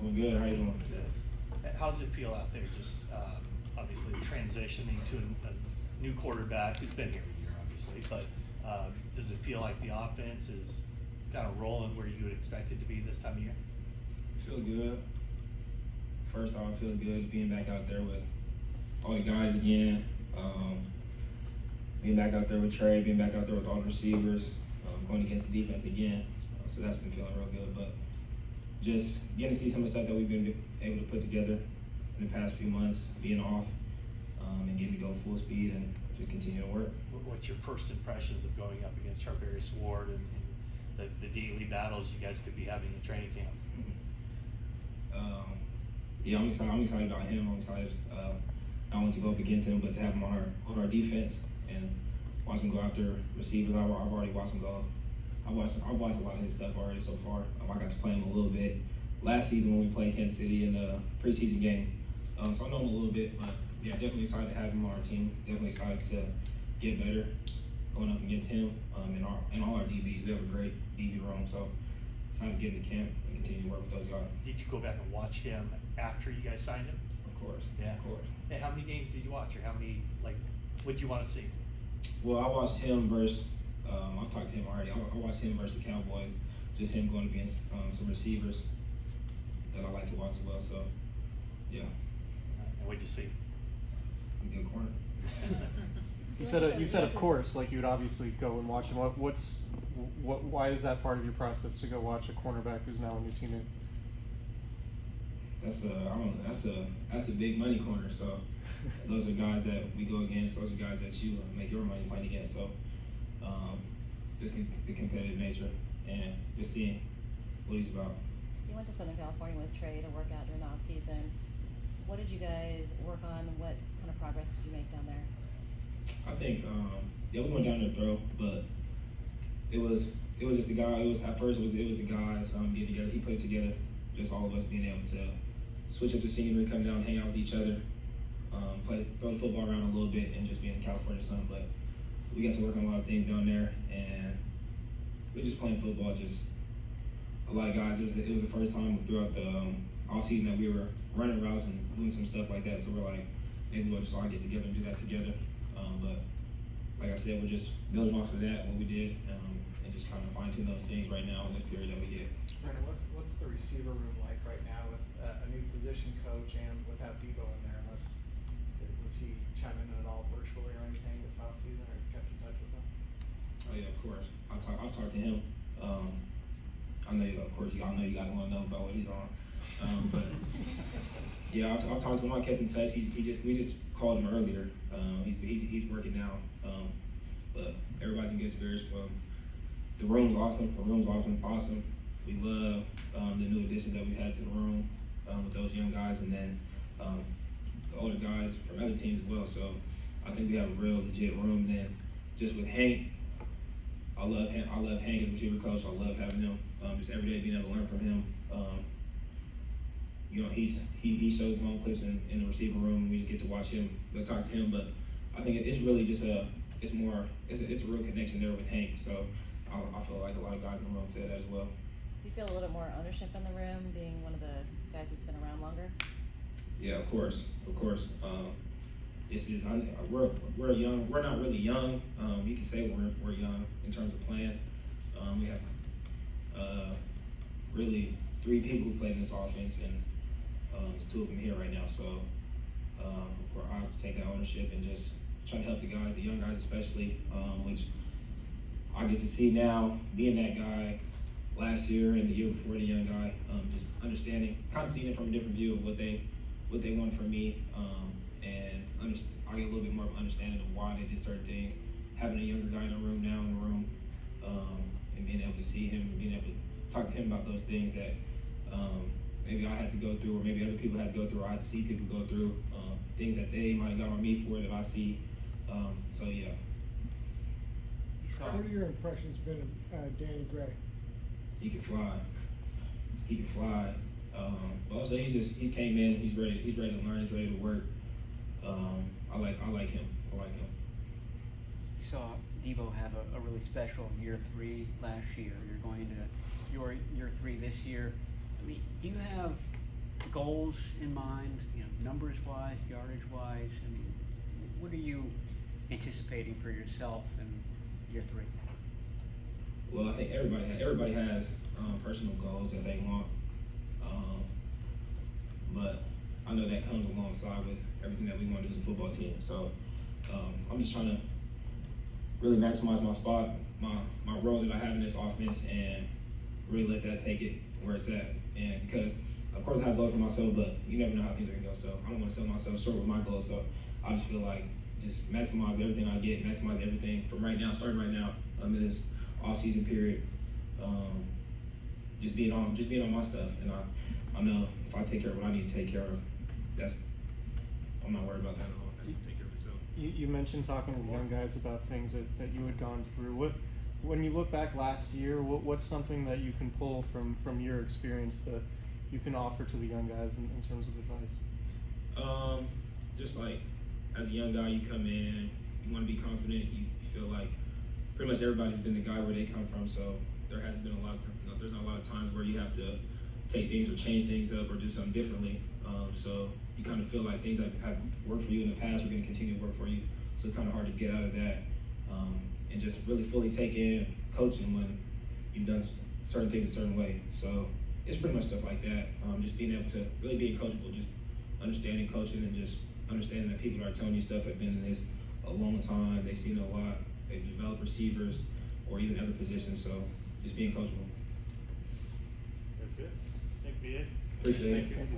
Doing good. How you doing? Good. How does it feel out there? Just obviously transitioning to a new quarterback who's been here a year, obviously. But does it feel like the offense is kind of rolling where you would expect it to be this time of year? It feels good. First off, it feels good just being back out there with all the guys again. Being back out there with Trey, being back out there with all the receivers, going against the defense again. So that's been feeling real good. But just getting to see some of the stuff that we've been able to put together in the past few months, being off, and getting to go full speed and just continue to work. What's your first impressions of going up against Charvarius Ward and the daily battles you guys could be having in training camp? Yeah, I'm excited about him. I'm excited not only to go up against him, but to have him on our defense and watch him go after receivers. I've already watched him go. I've watched a lot of his stuff already so far. I got to play him a little bit last season when we played Kansas City in the preseason game. So I know him a little bit, but yeah, definitely excited to have him on our team. Definitely excited to get better going up against him and all our DBs. We have a great DB room, so excited to get into camp and continue to work with those guys. Did you go back and watch him after you guys signed him? Of course. Yeah. Of course. Hey, how many games did you watch, or how many, what did you want to see? Well, I watched him versus, I've talked to him already. I watched him versus the Cowboys, just him going against some receivers that I like to watch as well. So, yeah. And what'd you see? He's a good corner. You said of course, like you would obviously go and watch him. Why is that part of your process to go watch a cornerback who's now a new teammate? That's a big money corner. So those are guys that we go against. Those are guys that you make your money playing against. So just the competitive nature and just seeing what he's about. You went to Southern California with Trey to work out during the off season. What did you guys work on? What kind of progress did you make down there? I think we went down there to throw, but it was just the guy. At first it was the guys getting together. He put it together. Just all of us being able to switch up the scenery, come down, hang out with each other, throw the football around a little bit, and just be in the California sun. But we got to work on a lot of things down there, and we're just playing football. Just a lot of guys. It was the first time throughout the off season that we were running routes and doing some stuff like that. So we're like, maybe we'll just all get together and do that together. But like I said, we're just building off of that, what we did, and just kind of fine-tune those things right now in this period that we get. Brandon, what's the receiver room like right now with a new position coach and without Debo in there? Was he chiming in at all virtually or anything this offseason, or you kept in touch with him? Oh yeah, of course. I've talked to him. I know, of course, I know you guys want to know about what he's on. But yeah, I've talked to him. I kept in touch. We just called him earlier. He's working now. But everybody's in good spirits. The room's awesome. The room's awesome. We love the new additions that we've had to the room with those young guys, and then the older guys from other teams as well. So I think we have a real legit room. Then just with Hank, I love Hank as a receiver coach. I love having him. Just every day being able to learn from him. He shows his own clips in the receiver room, and we just get to watch him, talk to him. But I think it's really just it's a real connection there with Hank. So I feel like a lot of guys in the room feel that as well. Do you feel a little more ownership in the room, being one of the guys who's been around longer? Yeah, of course. It's just we're young. We're not really young. You can say we're young in terms of playing. We have really 3 people who played in this offense, and there's 2 of them here right now. So of course I have to take that ownership and just try to help the guys, the young guys especially, which I get to see now, being that guy last year and the year before, the young guy, just understanding, kind of seeing it from a different view of what they want from me, and I get a little bit more of an understanding of why they did certain things. Having a younger guy in the room now, and being able to see him, and being able to talk to him about those things that maybe I had to go through, or maybe other people had to go through, or I had to see people go through, things that they might have got on me for that I see. So yeah. What are your impressions been of Danny Gray? He can fly. But also he came in. He's ready to learn. He's ready to work. I like him. You saw Debo have a really special year 3 last year. You're going to your year 3 this year. I mean, do you have goals in mind, you know, numbers wise, yardage wise? I mean, what are you anticipating for yourself in year 3? Well, I think everybody has personal goals that they want, but I know that comes alongside with everything that we want to do as a football team. So I'm just trying to really maximize my spot, my role that I have in this offense, and really let that take it where it's at. And because of course I have goals for myself, but you never know how things are gonna go. So I don't want to sell myself short with my goals. So I just feel like just maximize everything I get, maximize everything from right now, starting right now, in this off-season period. Just being on my stuff, and I know if I take care of what I need to take care of, I'm not worried about that at all. I need to take care of myself. You mentioned talking to the young guys about things that you had gone through. When you look back last year, what's something that you can pull from your experience that you can offer to the young guys in terms of advice? Just like as a young guy, you come in, you want to be confident. You feel like pretty much everybody's been the guy where they come from, so there hasn't been there's not a lot of times where you have to take things or change things up or do something differently. So you kind of feel like things that have worked for you in the past are going to continue to work for you. So it's kind of hard to get out of that and just really fully take in coaching when you've done certain things a certain way. So it's pretty much stuff like that. Just being able to really being coachable, just understanding coaching and just understanding that people are telling you stuff that have been in this a long time. They've seen it a lot. They've developed receivers or even other positions. So just being coachable. That's good. Thank you, BA. Appreciate it. Thank you.